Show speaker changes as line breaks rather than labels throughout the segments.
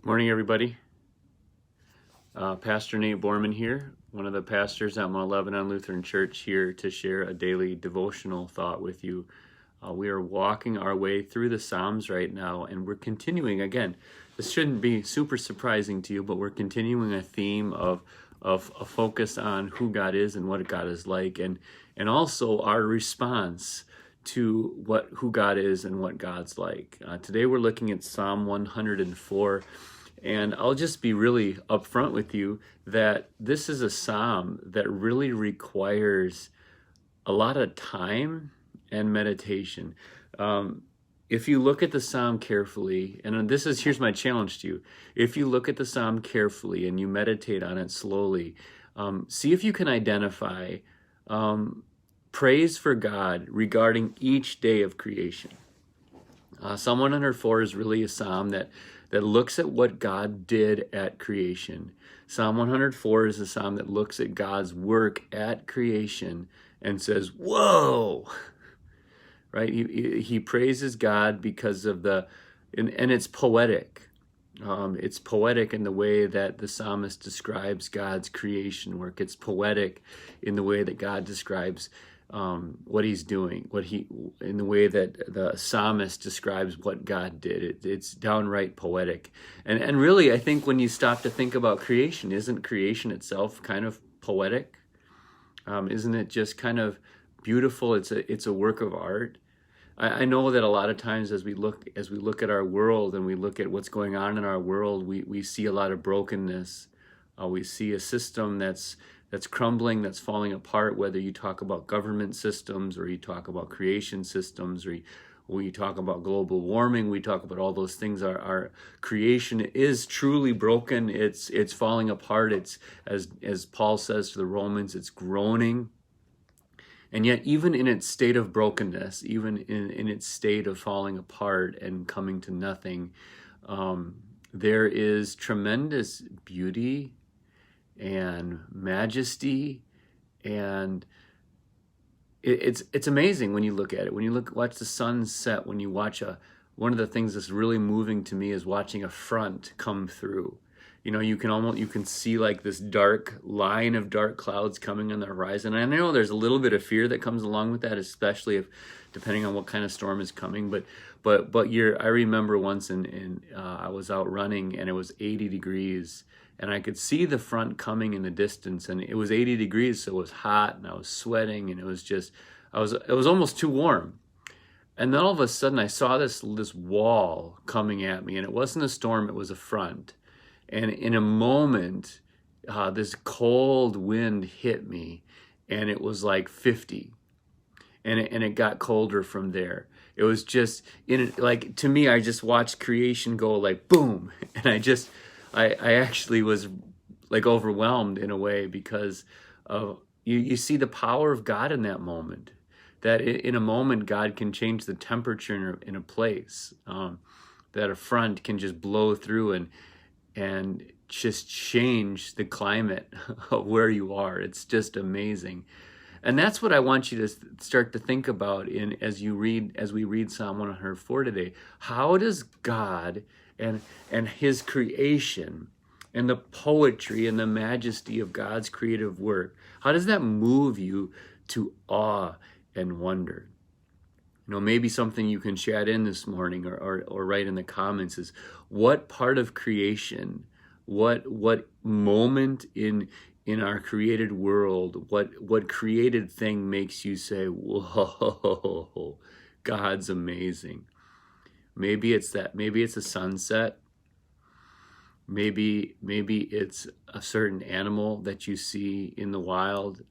Morning, everybody. Pastor Nate Borman here, one of the pastors at Mount Lebanon Lutheran Church, here to share a daily devotional thought with you. We are walking our way through the Psalms right now, and we're continuing again. This shouldn't be super surprising to you, but we're continuing a theme of a focus on who God is and what God is like, and also our response to who God is and what God's like. Today we're looking at Psalm 104. And I'll just be really upfront with you that this is a psalm that really requires a lot of time and meditation. If you look at the psalm carefully, and here's my challenge to you. If you look at the psalm carefully and you meditate on it slowly, see if you can identify praise for God regarding each day of creation. Psalm 104 is really a psalm that looks at what God did at creation. Psalm 104 is a psalm that looks at God's work at creation and says, whoa, right? He praises God because of and it's poetic. It's poetic in the way that the psalmist describes God's creation work. It's poetic in the way that God describes what he's doing, in the way that the psalmist describes what God did. It's downright poetic. And really, I think when you stop to think about creation, isn't creation itself kind of poetic? Isn't it just kind of beautiful? It's a work of art. I know that a lot of times as we look at our world and we look at what's going on in our world, we see a lot of brokenness. We see a system that's crumbling, that's falling apart, whether you talk about government systems or you talk about creation systems or you talk about global warming, we talk about all those things. Our creation is truly broken. It's falling apart. It's, as Paul says to the Romans, it's groaning. And yet, even in its state of brokenness, even in its state of falling apart and coming to nothing, there is tremendous beauty and majesty, and it's amazing when you look at it. When you watch the sun set, when you watch one of the things that's really moving to me is watching a front come through. You know, you can see like this dark line of dark clouds coming on the horizon. And I know there's a little bit of fear that comes along with that, especially depending on what kind of storm is coming. But I remember once I was out running and it was 80 degrees. And I could see the front coming in the distance, and it was 80 degrees, so it was hot, and I was sweating, and it was almost too warm. And then all of a sudden, I saw this wall coming at me, and it wasn't a storm; it was a front. And in a moment, this cold wind hit me, and it was like 50, and it got colder from there. It was just to me, I just watched creation go like boom, and I actually was like overwhelmed in a way because you see the power of God in that moment. That in a moment, God can change the temperature in a place. That a front can just blow through and just change the climate of where you are. It's just amazing. And that's what I want you to start to think about as we read Psalm 104 today. How does God and his creation and the poetry and the majesty of God's creative work, how does that move you to awe and wonder? You know, maybe something you can chat in this morning or write in the comments is, what part of creation, what moment in our created world, what created thing makes you say, whoa, God's amazing? Maybe it's a sunset. Maybe it's a certain animal that you see in the wild.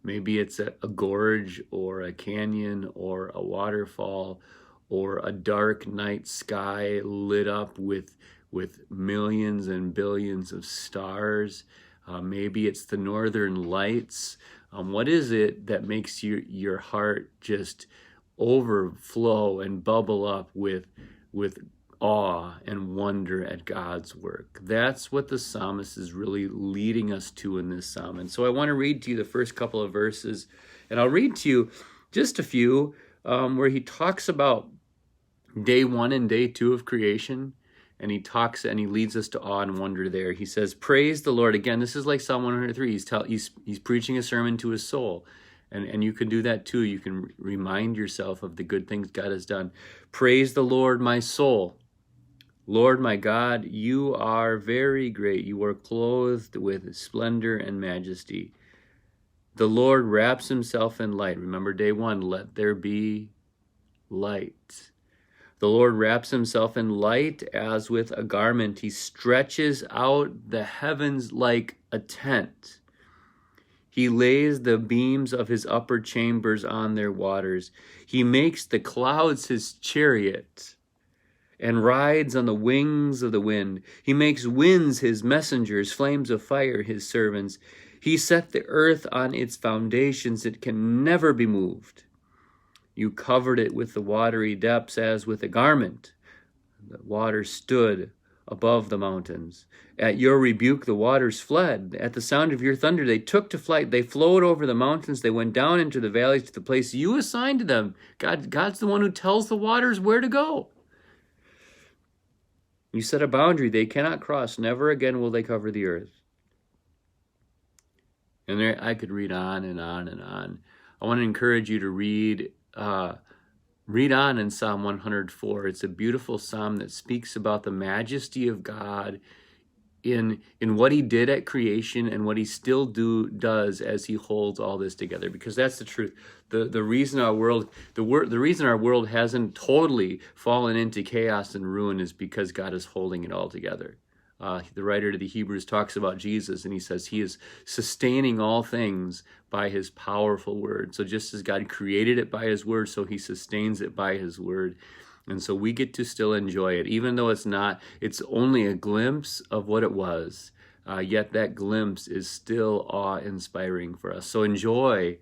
Maybe it's a gorge or a canyon or a waterfall or a dark night sky lit up with millions and billions of stars. Maybe it's the northern lights. What is it that makes your heart just overflow and bubble up with awe and wonder at God's work? That's what the psalmist is really leading us to in this psalm. And so I want to read to you the first couple of verses, and I'll read to you just a few where he talks about day 1 and day 2 of creation. and he talks and he leads us to awe and wonder there. He says, praise the Lord. Again, this is like Psalm 103. He's preaching a sermon to his soul. And you can do that too. You can remind yourself of the good things God has done. Praise the Lord, my soul. Lord, my God, you are very great. You are clothed with splendor and majesty. The Lord wraps himself in light. Remember day one, let there be light. The Lord wraps himself in light as with a garment. He stretches out the heavens like a tent. He lays the beams of his upper chambers on their waters. He makes the clouds his chariot and rides on the wings of the wind. He makes winds his messengers, flames of fire his servants. He set the earth on its foundations. It can never be moved. You covered it with the watery depths as with a garment. The waters stood above the mountains. At your rebuke, the waters fled. At the sound of your thunder, they took to flight. They flowed over the mountains. They went down into the valleys to the place you assigned to them. God's the one who tells the waters where to go. You set a boundary they cannot cross. Never again will they cover the earth. And there, I could read on and on and on. I want to encourage you to read on in Psalm 104. It's a beautiful psalm that speaks about the majesty of God in what he did at creation and what he still does as he holds all this together. Because that's the truth. The reason our world hasn't totally fallen into chaos and ruin is because God is holding it all together. The writer to the Hebrews talks about Jesus, and he says he is sustaining all things by his powerful word. So just as God created it by his word, so he sustains it by his word. And so we get to still enjoy it, even though it's only a glimpse of what it was. Yet that glimpse is still awe-inspiring for us. So enjoy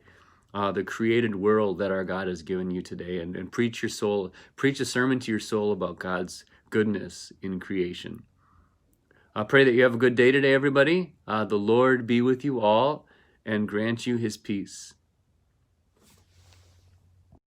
the created world that our God has given you today, and preach a sermon to your soul about God's goodness in creation. I pray that you have a good day today, everybody. The Lord be with you all and grant you his peace.